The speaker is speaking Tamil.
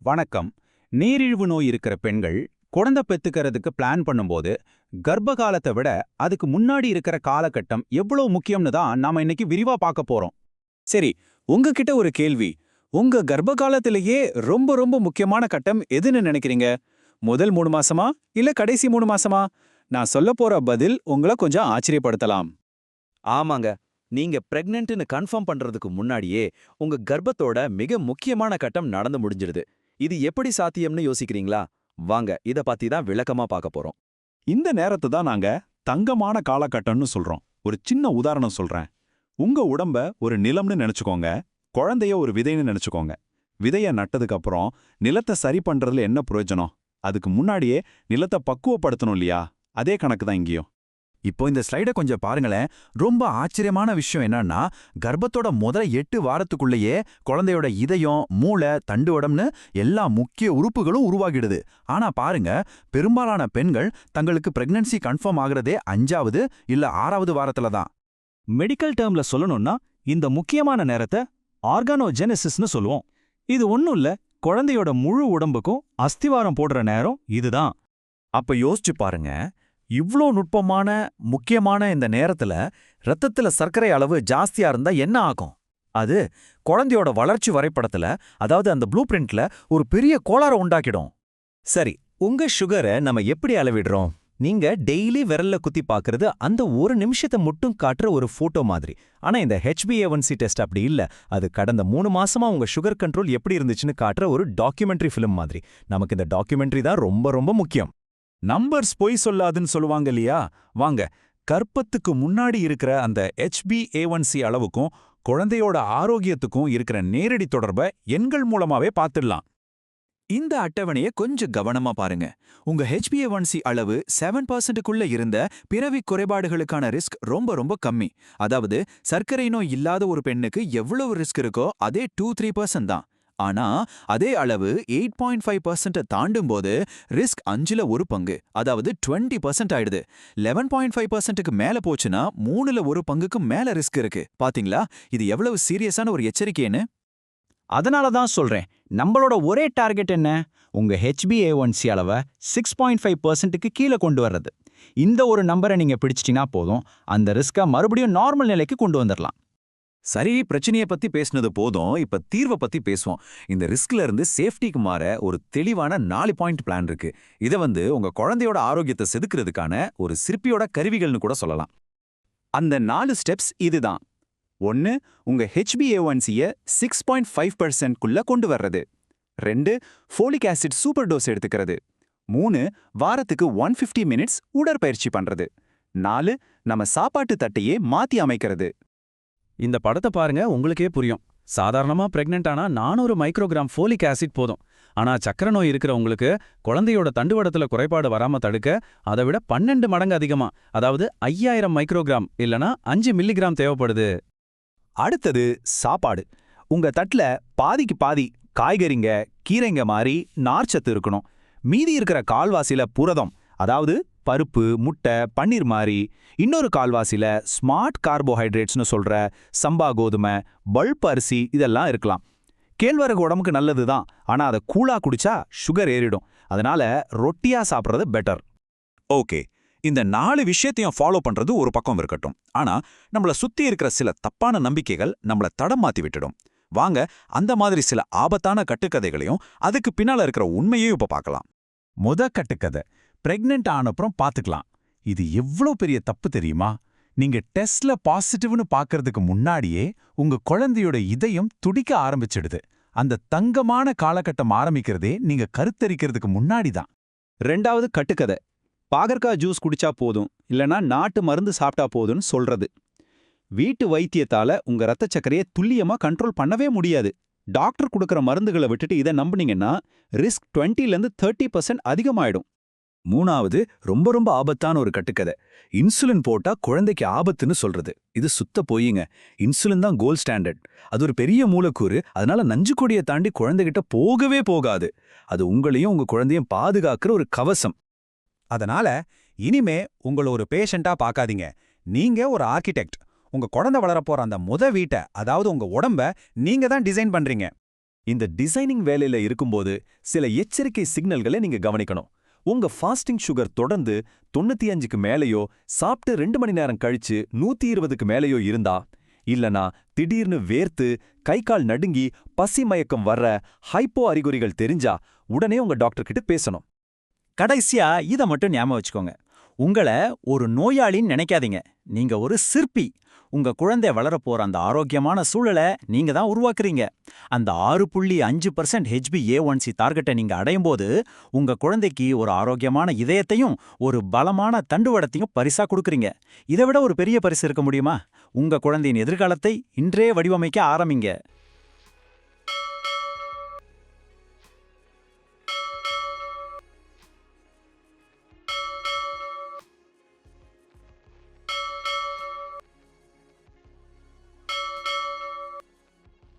வணக்கம். நீரிழிவு நோய் இருக்கிற பெண்கள் குழந்தை பெத்துக்கிறதுக்கு பிளான் பண்ணும்போது கர்ப்ப காலத்தை விட அதுக்கு முன்னாடி இருக்கிற காலகட்டம் எவ்வளவு முக்கியம்னு தான் நாம இன்னைக்கு விரிவா பார்க்க போறோம். சரி, உங்ககிட்ட ஒரு கேள்வி. உங்க கர்ப்ப காலத்திலேயே ரொம்ப ரொம்ப முக்கியமான கட்டம் எதுன்னு நினைக்கிறீங்க? முதல் 3 மாசமா இல்ல கடைசி 3 மாசமா? நான் சொல்ல போற பதில் உங்களை கொஞ்சம் ஆச்சரியப்படுத்தலாம். ஆமாங்க. நீங்க பிரெக்னன்ட்னு கன்ஃபார்ம் பண்றதுக்கு முன்னாடியே உங்க கர்ப்பத்தோட மிக முக்கியமான கட்டம் நடந்து முடிஞ்சிடுது. இது எப்படி சாத்தியம்னு யோசிக்கிறீங்களா? வாங்க இத பத்தி தான் விளக்கமா பார்க்க போறோம். இந்த நேரத்தை தான் நாங்க தங்கமான காலகட்டம்னு சொல்றோம். ஒரு சின்ன உதாரணம் சொல்றேன். உங்க உடம்ப ஒரு நிலம்னு நினைச்சுக்கோங்க, குழந்தைய ஒரு விதைன்னு நினைச்சுக்கோங்க. விதைய நட்டதுக்கு அப்புறம் நிலத்தை சரி பண்றதுல என்ன பிரயோஜனம்? அதுக்கு முன்னாடியே நிலத்தை பக்குவப்படுத்தணும் இல்லையா? அதே கணக்கு தான் இங்கேயும். இப்போ இந்த ஸ்லைடை கொஞ்சம் பாருங்களேன். ரொம்ப ஆச்சரியமான விஷயம் என்னன்னா, கர்ப்பத்தோட முதல் 8 வாரத்துக்குள்ளேயே குழந்தையோட இதயம், மூளை, தண்டுவடம்னு எல்லா முக்கிய உறுப்புகளும் உருவாகிடுது. ஆனா பாருங்க, பெரும்பாலான பெண்கள் தங்களுக்கு பிரெக்னன்சி கன்ஃபார்ம் ஆகுறதே 5வது இல்ல 6வது வாரத்துல தான். மெடிக்கல் டேர்ம்ல சொல்லணும்னா இந்த முக்கியமான நேரத்தை ஆர்கானோஜெனசிஸ்னு சொல்லுவோம். இது ஒன்றும் இல்ல, குழந்தையோட முழு உடம்புக்கும் அஸ்திவாரம் போடுற நேரம் இதுதான். அப்ப யோசிச்சு பாருங்க, இவ்ளோ நுட்பமான முக்கியமான இந்த நேரத்துல ரத்தத்துல சர்க்கரை அளவு ஜாஸ்தியா இருந்தா என்ன ஆகும்? அது குழந்தையோட வளர்ச்சி வரைபடத்துல, அதாவது அந்த ப்ளூ பிரிண்ட்ல ஒரு பெரிய கோளாறை உண்டாக்கிடும். சரி, உங்க சுகரை நம்ம எப்படி அளவிடுறோம்? நீங்க டெய்லி விரல்ல குத்தி பார்க்கறது அந்த ஒரு நிமிஷத்தை மட்டும் காட்டுற ஒரு போட்டோ மாதிரி. ஆனா இந்த HbA1c டெஸ்ட் அப்படி இல்ல. அது கடந்த 3 மாசமா உங்க சுகர் கண்ட்ரோல் எப்படி இருந்துச்சுன்னு காட்டுற ஒரு டாக்குமெண்ட்ரி ஃபிலிம் மாதிரி. நமக்கு இந்த டாக்குமெண்ட்ரி தான் ரொம்ப ரொம்ப முக்கியம். நம்பர்ஸ் பொய் சொல்லாதுன்னு சொல்லுவாங்க இல்லையா? வாங்க, கர்ப்பத்துக்கு முன்னாடி இருக்கிற அந்த HbA1c அளவுக்கும் குழந்தையோட ஆரோக்கியத்துக்கும் இருக்கிற நேரடி தொடர்பை எண்கள் மூலமாவே பார்த்துடலாம். இந்த அட்டவணையை கொஞ்சம் கவனமா பாருங்க. உங்க HbA1c அளவு 7%க்குள்ள இருந்த பிறவி குறைபாடுகளுக்கான ரிஸ்க் ரொம்ப ரொம்ப கம்மி. அதாவது சர்க்கரை நோய் இல்லாத ஒரு பெண்ணுக்கு எவ்வளவு ரிஸ்க் இருக்கோ அதே 2-3% தான். ஆனா அதே அளவு 8.5% தாண்டும் போது ரிஸ்க் 5ல 1 பங்கு, அதாவது 20% ஆயிடுது. 11.5%க்கு மேல போச்சுன்னா 3ல 1 பங்குக்கு மேல ரிஸ்க் இருக்கு. பாத்தீங்களா, இது எவ்வளவு சீரியஸான ஒரு எச்சரிக்கைன்னு? அதனால தான் சொல்றேன், நம்மளோட ஒரே டார்கெட் என்ன? உங்க HbA1c அளவை 6.5%க்கு கீழே கொண்டு வர்றது. இந்த ஒரு நம்பரை நீங்க பிடிச்சிட்டீங்கன்னா போதும், அந்த ரிஸ்கை மறுபடியும் நார்மல் நிலைக்கு கொண்டு வந்துடலாம். சரி, பிரச்சனையை பத்தி பேசினது போதும். இப்ப தீர்வை பத்தி பேசுவோம். இந்த ரிஸ்க்ல இருந்து சேஃப்டிக்கு மாற ஒரு தெளிவான 4 பாயிண்ட் பிளான் இருக்கு. இதை உங்க குழந்தையோட ஆரோக்கியத்தை செதுக்கிறதுக்கான ஒரு சிற்பியோட கருவிகள்னு கூட சொல்லலாம். அந்த 4 ஸ்டெப்ஸ் இதுதான். 1. உங்க HbA1c-ய 6.5%க்குள்ள கொண்டு வர்றது. 2. ஃபோலிக் ஆசிட் சூப்பர் டோஸ் எடுத்துக்கிறது. 3. வாரத்துக்கு 150 மினிட்ஸ் உடற்பயிற்சி பண்றது. 4. நம்ம சாப்பாட்டு தட்டையே மாத்தி அமைக்கிறது. இந்த படத்தை பாருங்க, உங்களுக்கே புரியும். சாதாரணமா பிரெக்னென்ட் ஆனா 400 மைக்ரோகிராம் ஃபோலிக் ஆசிட் போதும். ஆனா சக்கரை நோய் இருக்கிறவங்களுக்கு குழந்தையோட தண்டுவடத்துல குறைபாடு வராம தடுக்க அதை விட 12 மடங்கு அதிகமா, அதாவது 5000 மைக்ரோகிராம் இல்லனா 5 மில்லிகிராம் தேவைப்படுது. அடுத்தது சாப்பாடு. உங்க தட்டுல பாதிக்கு பாதி காய்கறிங்க, கீரைங்க மாதிரி நார்ச்சத்து இருக்கணும். மீதி இருக்கிற கால்வாசில புரதம், அதாவது பருப்பு, முட்டை, பன்னீர் மாதிரி. இன்னொரு கால்வாசில ஸ்மார்ட் கார்போஹைட்ரேட்ஸ்னு சொல்ற சம்பா கோதுமை, பல்ப் அரிசி இதெல்லாம் இருக்கலாம். கேழ்வரகு உடம்புக்கு நல்லது தான், ஆனா அதை கூழா குடிச்சா சுகர் ஏறிடும். அதனால ரொட்டியா சாப்பிட்றது பெட்டர். ஓகே, இந்த 4 விஷயத்தையும் ஃபாலோ பண்றது ஒரு பக்கம் இருக்கட்டும். ஆனா நம்மள சுத்தி இருக்கிற சில தப்பான நம்பிக்கைகள் நம்மள தடம் மாத்தி விட்டுடும். வாங்க, அந்த மாதிரி சில ஆபத்தான கட்டுக்கதைகளையும் அதுக்கு பின்னால இருக்கிற உண்மையையும் இப்ப பார்க்கலாம். கட்டுக்கதை, பிரெக்னென்ட் ஆனப்புறம் பார்த்துக்கலாம். இது எவ்வளோ பெரிய தப்பு தெரியுமா? நீங்க டெஸ்ட்ல பாசிட்டிவ்னு பார்க்கறதுக்கு முன்னாடியே உங்க குழந்தையோட இதயம் துடிக்க ஆரம்பிச்சிடுது. அந்த தங்கமான காலகட்டம் ஆரம்பிக்கிறதே நீங்க கருத்தரிக்கிறதுக்கு முன்னாடி தான். 2வது கட்டுக்கதை, பாகற்காய் ஜூஸ் குடிச்சா போதும் இல்லனா நாட்டு மருந்து சாப்பிட்டா போதும்னு சொல்றது. வீட்டு வைத்தியத்தால உங்க ரத்த சர்க்கரையை துல்லியமா கண்ட்ரோல் பண்ணவே முடியாது. டாக்டர் கொடுக்கற மருந்துகளை விட்டுட்டு இதை நம்புனீங்கன்னா ரிஸ்க் 20லேருந்து 30% அதிகமாயிடும். 3வது ரொம்ப ரொம்ப ஆபத்தான ஒரு கட்டுக்கதை, இன்சுலின் போட்டா குழந்தைக்கு ஆபத்துன்னு சொல்றது. இது சுத்த பொய்யுங்க. இன்சுலின் தான் கோல்ட் ஸ்டாண்டர்ட். அது ஒரு பெரிய மூலக்கூறு. அதனால நஞ்சு கொடியை தாண்டி குழந்தைகிட்ட போகவே போகாது. அது உங்களையும் உங்க குழந்தையும் பாதுகாக்கிற ஒரு கவசம். அதனால இனிமே உங்களை ஒரு பேஷண்டா பார்க்காதீங்க. நீங்க ஒரு ஆர்கிடெக்ட். உங்க குழந்தை வளரப்போற அந்த வீட்டை, அதாவது உங்க உடம்ப நீங்க தான் டிசைன் பண்றீங்க. இந்த டிசைனிங் வேலையில இருக்கும்போது சில எச்சரிக்கை சிக்னல்களை நீங்க கவனிக்கணும். உங்க ஃபாஸ்டிங் சுகர் தொடர்ந்து 95க்கு மேலேயோ சாப்பிட்டு 2 மணி நேரம் கழிச்சு 120க்கு மேலேயோ இருந்தா, இல்லனா திடீர்னு வேர்த்து கை கால் நடுங்கி பசி மயக்கம் வர்ற ஹைப்போ அறிகுறிகள் தெரிஞ்சா உடனே உங்க டாக்டர் கிட்ட பேசணும். கடைசியா இத மட்டும் ஞாபகம் வச்சுக்கோங்க. உங்கள ஒரு நோயாளின்னு நினைக்காதீங்க. நீங்க ஒரு சிற்பி. உங்க குழந்தை வளரப்போற அந்த ஆரோக்கியமான சூழலை நீங்க தான் உருவாக்குறீங்க. அந்த 6.5% HbA1c டார்கெட்டை நீங்க அடையும் போது உங்க குழந்தைக்கு ஒரு ஆரோக்கியமான இதயத்தையும் ஒரு பலமான தண்டுவடத்தையும் பரிசா கொடுக்குறீங்க. இதை விட ஒரு பெரிய பரிசு இருக்க முடியுமா? உங்க குழந்தையின் எதிர்காலத்தை இன்றே வடிவமைக்க ஆரம்பிங்க.